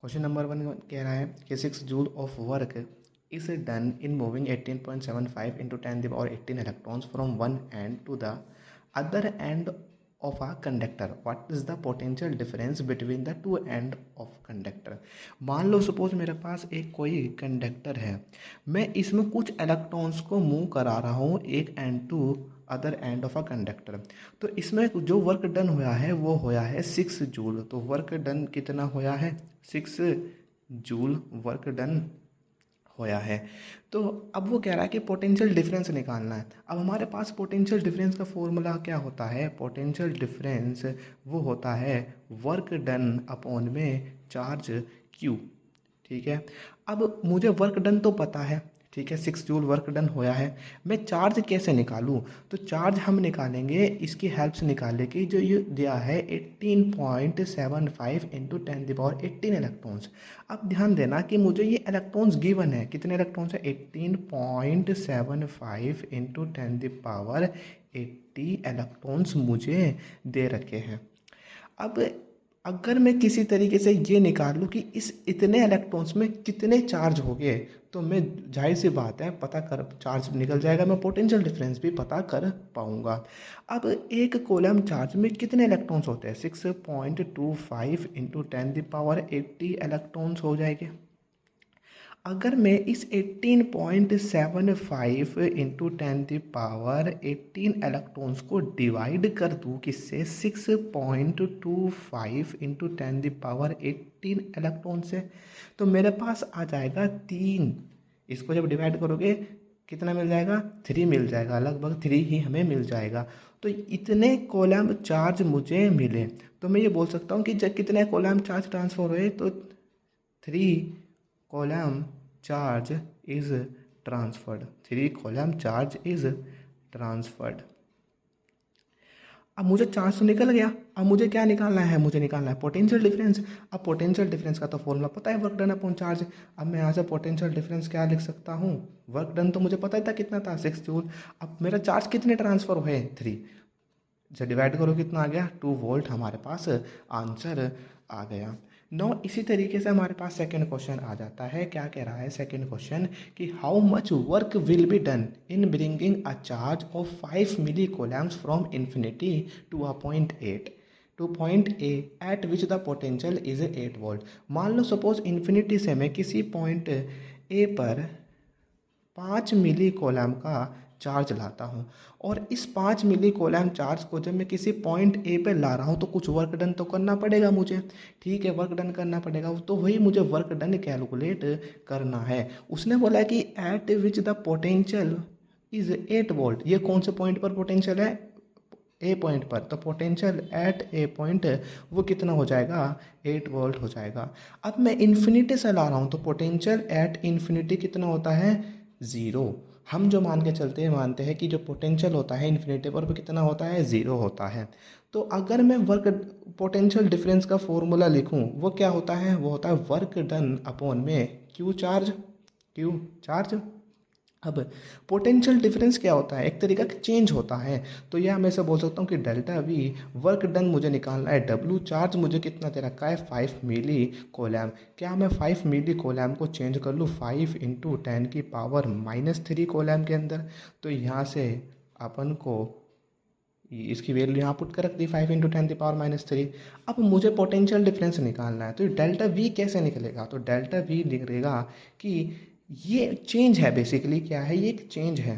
Question number 1 कह रहा है कि 6 joule of work is done in moving 18.75 into 10 electrons from one end to the other end of a conductor. What is the potential difference between the two end of conductor. मान लो suppose मेरे पास एक कोई conductor है, मैं इसमें कुछ electrons को मूव करा रहा हूँ एक end to other end of a conductor. तो इसमें जो वर्क डन हुआ है वो होया है 6 जूल. तो वर्क डन कितना होया है 6 जूल वर्क डन होया है. तो अब वो कह रहा है कि पोटेंशियल डिफरेंस निकालना है. अब हमारे पास पोटेंशियल डिफरेंस का फॉर्मूला क्या होता है. पोटेंशियल डिफरेंस वो होता है वर्क डन अपॉन में चार्ज क्यू. ठीक है. अब मुझे वर्क डन तो पता है, ठीक है, 6 जूल वर्क डन होया है. मैं चार्ज कैसे निकालूं. तो चार्ज हम निकालेंगे इसकी हेल्प से निकालेंगे जो ये दिया है 18.75 इंटू 10 इलेक्ट्रॉन्स. अब ध्यान देना कि मुझे ये इलेक्ट्रॉन्स गिवन है. कितने इलेक्ट्रॉन्स है 18.75 इंटू 10 इलेक्ट्रॉन्स मुझे दे रखे हैं. अब अगर मैं किसी तरीके से ये निकाल लूँ कि इस इतने इलेक्ट्रॉन्स में कितने चार्ज हो गए, तो मैं जाहिर सी बात है पता कर चार्ज निकल जाएगा, मैं पोटेंशियल डिफरेंस भी पता कर पाऊंगा. अब एक कॉलम चार्ज में कितने इलेक्ट्रॉन्स होते हैं 6.25 इंटू 10 इलेक्ट्रॉन्स हो जाएंगे. अगर मैं इस 18.75 इंटू 10 इलेक्ट्रॉन्स को डिवाइड कर दूँ किससे 6.25 इंटू 10 इलेक्ट्रॉन से, तो मेरे पास आ जाएगा 3. इसको जब डिवाइड करोगे कितना मिल जाएगा 3 मिल जाएगा, लगभग 3 ही हमें मिल जाएगा. तो इतने कॉलम चार्ज मुझे मिले, तो मैं ये बोल सकता हूँ कि जब कितने कॉलम चार्ज ट्रांसफर हुए तो 3 column charge is transferred. 3 column charge is transferred. अब मुझे चार्ज तो निकल गया. अब मुझे क्या निकालना है, मुझे निकालना है पोटेंशियल डिफरेंस. अब पोटेंशियल डिफरेंस का तो फॉर्मूला पता है वर्क डन अपॉन चार्ज. अब मैं यहाँ से पोटेंशियल डिफरेंस क्या लिख सकता हूँ, वर्क डन तो मुझे पता ही था कितना था 6 जूल. अब मेरा चार्ज कितने ट्रांसफर हुए 3, जब डिवाइड करो कितना आ गया 2 वोल्ट. हमारे पास आंसर आ गया. नो इसी तरीके से हमारे पास सेकंड क्वेश्चन आ जाता है. क्या कह रहा है सेकंड क्वेश्चन कि how much work will be done in bringing a charge of 5 milli coulombs from infinity to a point 8 to point A at which the potential is 8 volt. मान लो suppose infinity से मैं किसी point A पर 5 मिली कोलम का charge लाता हूँ, और इस 5 मिली कोलम चार्ज को जब मैं किसी पॉइंट ए पे ला रहा हूँ तो कुछ वर्क डन तो करना पड़ेगा मुझे. ठीक है, वर्क डन करना पड़ेगा, तो वही मुझे वर्क डन कैलकुलेट करना है. उसने बोला कि eight which the potential is 8 volt. ये कौन से पॉइंट पर पोटेंशियल है, ए पॉइंट पर. तो पोटेंशियल एट ए पॉइंट वो कितना हो जाएगा 8 वोल्ट हो जाएगा. अब मैं इन्फिनिटी से ला रहा हूँ तो पोटेंशियल एट इन्फिनिटी कितना होता है 0. हम जो मान के चलते हैं मानते हैं कि जो पोटेंशियल होता है इन्फिनिटी पर वो कितना होता है 0 होता है. तो अगर मैं वर्क पोटेंशियल डिफरेंस का फॉर्मूला लिखूं वो क्या होता है, वो होता है वर्क डन अपॉन में क्यू चार्ज. अब पोटेंशियल डिफरेंस क्या होता है, एक तरीका का चेंज होता है. तो यह मैं ऐसे बोल सकता हूँ कि डेल्टा वी वर्क डन मुझे निकालना है. डब्ल्यू चार्ज मुझे कितना दे रखा है 5 मिली कोलम. क्या मैं 5 मिली कोलम को चेंज कर लूँ 5 इंटू 10 की पावर -3 कोलम के अंदर. तो यहाँ से अपन को इसकी वैल्यू यहाँ पुट कर रख दी 5 इंटू 10 की पावर -3. अब मुझे पोटेंशियल डिफरेंस निकालना है, तो डेल्टा वी कैसे निकलेगा. तो डेल्टा वी निकलेगा कि ये चेंज है, बेसिकली क्या है ये एक चेंज है.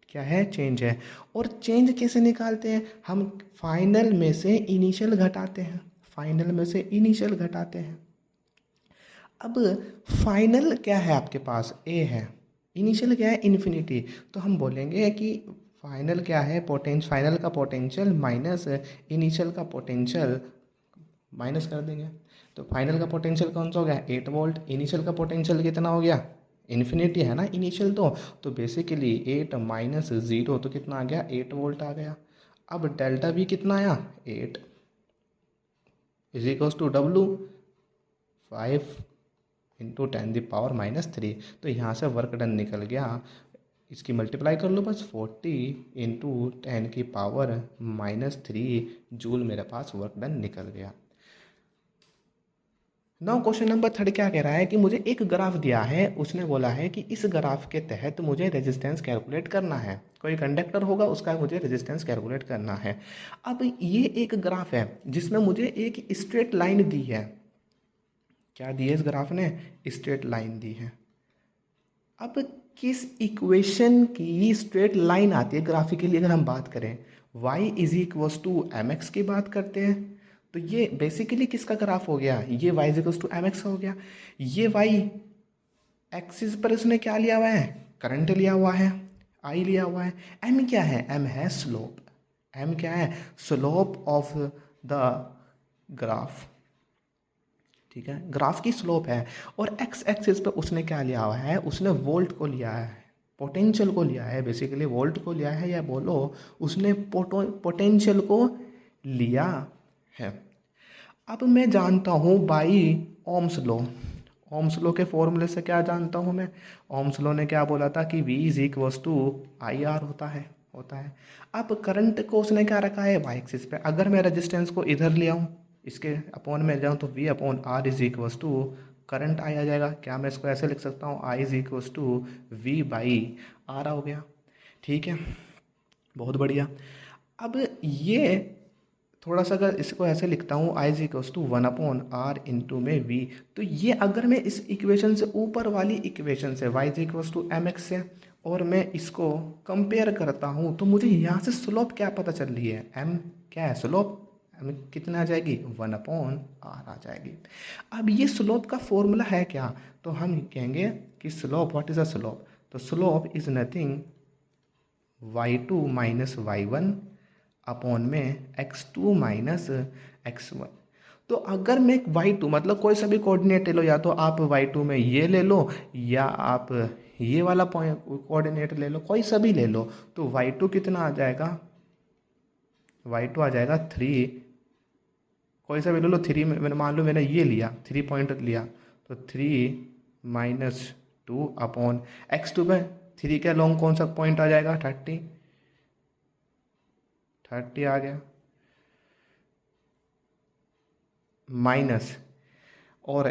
क्या है, चेंज है. और चेंज कैसे निकालते हैं, हम फाइनल में से इनिशियल घटाते हैं. फाइनल में से इनिशियल घटाते हैं. अब फाइनल क्या है आपके पास ए है, इनिशियल क्या है इन्फिनिटी. तो हम बोलेंगे कि फाइनल क्या है फाइनल का पोटेंशियल माइनस इनिशियल का पोटेंशियल माइनस कर देंगे. तो फाइनल का पोटेंशियल कौन सा हो गया 8 वोल्ट. इनिशियल का पोटेंशियल कितना हो गया इन्फिनिटी है ना इनिशियल. तो बेसिकली 8 माइनस 0 तो कितना आ गया 8 वोल्ट आ गया. अब डेल्टा भी कितना आया 8 is equals to W 5 into 10 की पावर -3. तो यहाँ से वर्क डन निकल गया, इसकी मल्टीप्लाई कर लो बस 40 इंटू 10 की पावर -3 जूल मेरे पास वर्क डन निकल गया. नाउ क्वेश्चन नंबर थर्ड क्या कह रहा है कि मुझे एक ग्राफ दिया है, उसने बोला है कि इस ग्राफ के तहत मुझे रेजिस्टेंस कैलकुलेट करना है। कोई कंडक्टर होगा, उसका मुझे रेजिस्टेंस कैलकुलेट करना है। अब ये एक ग्राफ है जिसमें मुझे एक स्ट्रेट लाइन दी है। क्या दी है इस ग्राफ ने? स्ट्रेट लाइन दी है। अब किस इक्वेशन की स्ट्रेट लाइन आती है ग्राफिकली अगर हम बात करें, y is equals to M X की बात करते हैं, तो ये बेसिकली किसका ग्राफ हो गया? ये y is equals to M X हो गया। ये y एक्सिस पर इसने क्या लिया हुआ है? करंट लिया हुआ है, I लिया हुआ है। m क्या है? m है स्लोप। m क्या है? Slope of the graph. ठीक है, ग्राफ की स्लोप है। और एक्स एक्सिस पे उसने क्या लिया हुआ है? उसने वोल्ट को लिया है, पोटेंशियल को लिया है, बेसिकली वोल्ट को लिया है, या बोलो उसने पोटेंशियल को लिया है। अब मैं जानता हूँ by Ohm's law. Ohm's law के फॉर्मूले से क्या जानता हूँ मैं? ओम्स लॉ ने क्या बोला था कि V is equals to I R होता है। अब करंट को उसने क्या रखा है? वाई एक्सिस पे। अगर मैं रेजिस्टेंस को इधर ले आऊँ, इसके अपॉन में जाऊँ, तो V upon R is equals to current I आ जाएगा। क्या मैं इसको ऐसे लिख सकता हूँ? I is equals to V by R हो गया। ठीक है, बहुत बढ़िया। अब ये थोड़ा सा अगर इसको ऐसे लिखता हूँ, I is equals to 1/r into में v, तो ये अगर मैं इस इक्वेशन से, ऊपर वाली इक्वेशन से, y is equals to M X से, और मैं इसको कंपेयर करता हूँ, तो मुझे यहाँ से स्लोप क्या पता चल रही है? m क्या है? स्लोप m कितना आ जाएगी? 1/r आ जाएगी। अब ये स्लोप का फॉर्मूला है क्या? तो हम कहेंगे कि slope, what is a slope? तो slope is nothing y2 minus y1 upon में x2 माइनस x1। तो अगर मैं y2 मतलब कोई सा भी कोऑर्डिनेट ले लो, या तो आप y2 में ये ले लो, या आप ये वाला पॉइंट कोऑर्डिनेट ले लो, कोई सा भी ले लो, तो y2 कितना आ जाएगा? y2 आ जाएगा 3। कोई सा भी ले लो, 3 में मैंने, मान लो मैंने ये लिया, 3 पॉइंट लिया, तो 3 माइनस 2 अपॉन x2 पे 3 के लॉन्ग कौन सा पॉइंट आ जाएगा? 30 आ गया, माइनस, और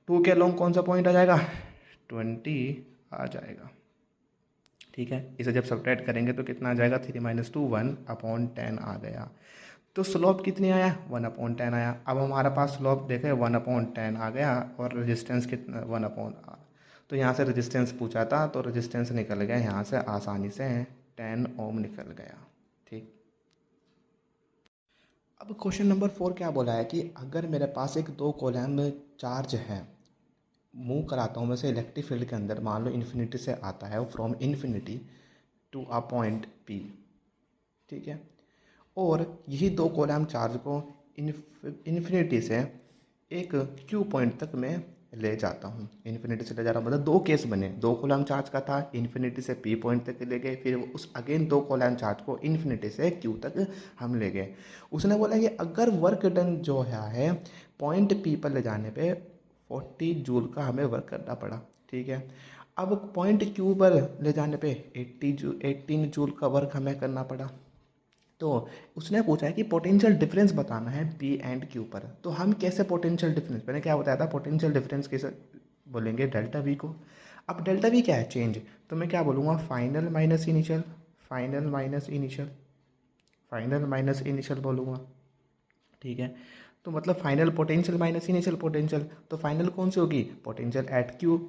2 के लॉन्ग कौन सा पॉइंट आ जाएगा? 20 आ जाएगा। ठीक है, इसे जब सब्ट्रैक्ट करेंगे तो कितना आ जाएगा? 3 माइनस 2 1/10 आ गया। तो स्लोप कितनी आया? 1/10 आया। अब हमारे पास स्लोप देखे 1/10 आ गया, और रेजिस्टेंस कितना? 1/r। तो यहाँ से रेजिस्टेंस पूछा था, तो रेजिस्टेंस निकल गया यहाँ से आसानी से, 10 ओम निकल गया। ठीक, अब क्वेश्चन नंबर 4 क्या बोला है कि अगर मेरे पास एक 2 कॉलम चार्ज है, मूव कराता हूँ मैं से इलेक्ट्रिक फील्ड के अंदर, मान लो इन्फिनिटी से आता है, from infinity to a point P। ठीक है, और यही 2 कॉलम चार्ज को इन्फिनिटी से एक Q पॉइंट तक मैं ले जाता हूँ। इन्फिनिटी से ले जा रहा हूँ, मतलब 2 केस बने, 2 कॉलम चार्ज का था, इन्फिनिटी से P पॉइंट तक ले गए, फिर उस अगेन 2 कॉलम चार्ज को इन्फिनिटी से Q तक हम ले गए। उसने बोला कि अगर वर्क डन जो है पॉइंट P पर ले जाने पे 40 जूल का हमें वर्क करना पड़ा। ठीक है, अब पॉइंट Q पर ले जाने पे 18 जूल का वर्क हमें करना पड़ा। तो उसने पूछा है कि पोटेंशियल डिफरेंस बताना है P एंड Q पर। तो हम कैसे पोटेंशियल डिफरेंस, मैंने क्या बताया था, पोटेंशियल डिफरेंस कैसे बोलेंगे? डेल्टा V को। अब डेल्टा V क्या है? चेंज। तो मैं क्या बोलूँगा? Final minus initial, final minus initial, final minus initial बोलूँगा। ठीक है, तो मतलब final potential minus initial potential, तो फाइनल कौन सी होगी? Potential at Q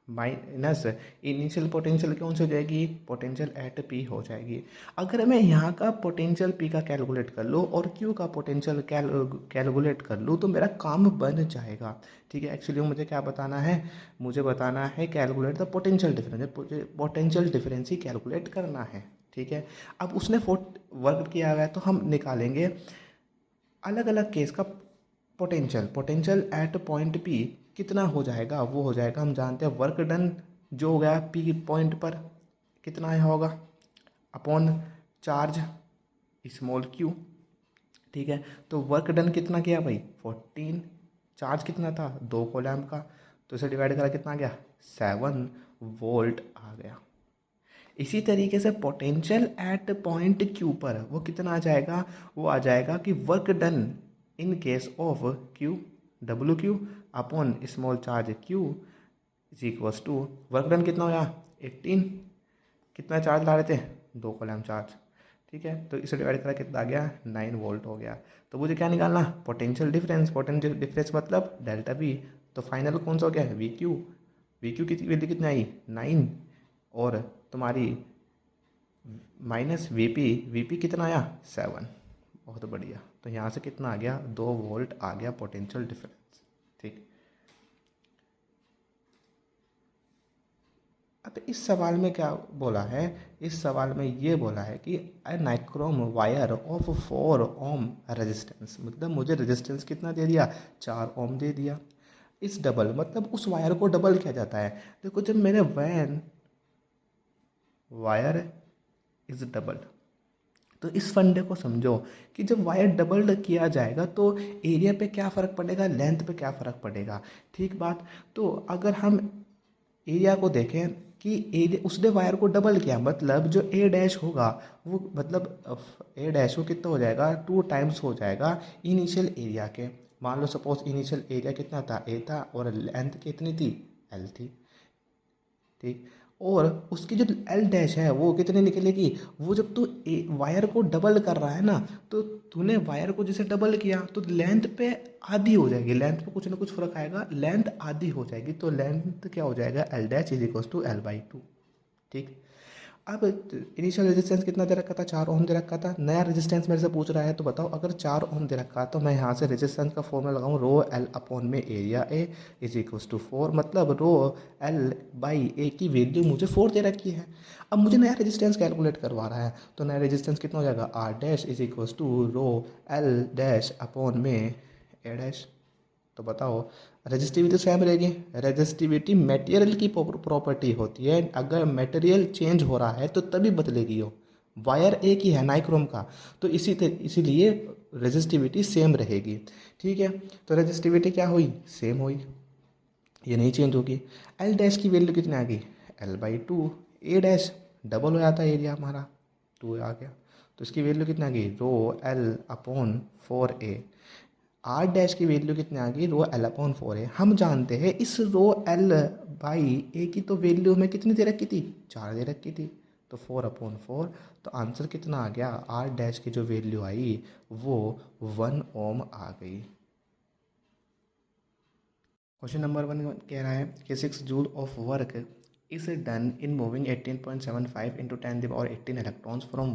minus initial potential कौन सी हो जाएगी? पोटेंशियल एट P हो जाएगी। अगर मैं यहाँ का पोटेंशियल P का कैलकुलेट कर लूँ और Q का पोटेंशियल कैलकुलेट कर लूँ, तो मेरा काम बन जाएगा। ठीक है, एक्चुअली मुझे क्या बताना है? मुझे बताना है calculate the potential difference, potential difference he calculate करना है। ठीक है, अब उसने वर्क किया हुआ है, तो हम निकालेंगे अलग अलग केस का पोटेंशियल एट पॉइंट P कितना हो जाएगा? वो हो जाएगा, हम जानते हैं वर्क डन जो हो गया P पॉइंट पर कितना आया होगा, अपॉन चार्ज स्मॉल q। ठीक है, तो वर्क डन कितना किया भाई? 14। चार्ज कितना था? 2 कूलम्ब का, तो इसे डिवाइड करा कितना आ गया? 7 वोल्ट आ गया। इसी तरीके से पोटेंशियल एट पॉइंट Q पर वो कितना आ जाएगा? वो आ जाएगा कि work done in case of Q, WQ upon small charge Q is equals to work done कितना हो गया 18, कितना चार्ज ला रहे थे 2 कूलम चार्ज, ठीक है। तो इसे डिवाइड करा कितना आ गया 9 वोल्ट हो गया। तो मुझे क्या निकालना पोटेंशियल डिफरेंस मतलब डेल्टा V। तो फाइनल कौन सा हो गया वी क्यू की वैल्यू कितनी आई 9 और तुम्हारी माइनस वी पी कितना आया 7। बहुत बढ़िया। तो यहाँ से कितना आ गया 2 वोल्ट आ गया पोटेंशियल डिफरेंस, ठीक। अब इस सवाल में क्या बोला है, इस सवाल में ये बोला है कि a nichrome wire of 4 ohm resistance, मतलब मुझे रेजिस्टेंस कितना दे दिया 4 ओम दे दिया। इस डबल मतलब उस वायर को डबल किया जाता है। देखो जब मैंने वैन वायर इज डबल, तो इस फंडे को समझो कि जब वायर डबल किया जाएगा तो एरिया पे क्या फ़र्क पड़ेगा, लेंथ पे क्या फ़र्क पड़ेगा, ठीक बात। तो अगर हम एरिया को देखें कि एरिया उसने वायर को डबल किया, मतलब जो ए डैश होगा वो मतलब ए डैश वो कितना हो जाएगा 2 टाइम्स हो जाएगा इनिशियल एरिया के। मान लो सपोज इनिशियल एरिया कितना था ए था और लेंथ कितनी थी एल थी, ठीक। और उसकी जो एल डैश है वो कितनी निकलेगी, वो जब तू वायर को डबल कर रहा है ना, तो तूने वायर को जैसे डबल किया तो लेंथ पे आधी हो जाएगी, लेंथ पे कुछ ना कुछ फर्क आएगा, लेंथ आधी हो जाएगी। तो लेंथ क्या हो जाएगा L dash is equal to L/2, ठीक। अब इनिशियल रेजिस्टेंस कितना दे रखा था 4 ओम दे रखा था, नया रेजिस्टेंस मेरे से पूछ रहा है। तो बताओ अगर 4 ओम दे रखा तो मैं यहाँ से रेजिस्टेंस का फॉर्मूला लगाऊँ रो एल अपॉन में area A is equals to 4, मतलब रो एल बाई ए की वैल्यू मुझे 4 दे रखी है। अब मुझे नया रेजिस्टेंस कैलकुलेट करवा रहा है, तो नया रेजिस्टेंस कितना हो जाएगा R dash is equals to rho L dash upon में ए डैश। तो बताओ रेजिस्टिविटी सेम रहेगी। रेजिस्टिविटी मटेरियल की प्रॉपर्टी होती है, अगर मटेरियल चेंज हो रहा है तो तभी बदलेगी वो। वायर एक ही है नाइक्रोम का, तो इसीलिए रेजिस्टिविटी सेम रहेगी, ठीक है। तो रेजिस्टिविटी क्या हुई सेम हुई, ये नहीं चेंज होगी। एल डैश की वैल्यू कितनी आ गई L/2, ए डैश डबल हो जाता है एरिया हमारा 2 आ गया, तो इसकी वैल्यू कितनी आ गई rho L upon 4A। R dash की वैल्यू कितनी आ गई रो एल अपॉन 4 है। हम जानते हैं इस रो एल बाई ए की तो वैल्यू हमें कितनी दे रखी थी 4 दे रखी थी, तो 4/4। तो आंसर कितना आ गया आर डैश की जो वैल्यू आई वो 1 ओम आ गई। क्वेश्चन नंबर 1 कह रहा है कि 6 joule of work is done in moving 18.75 into 10 18 electrons from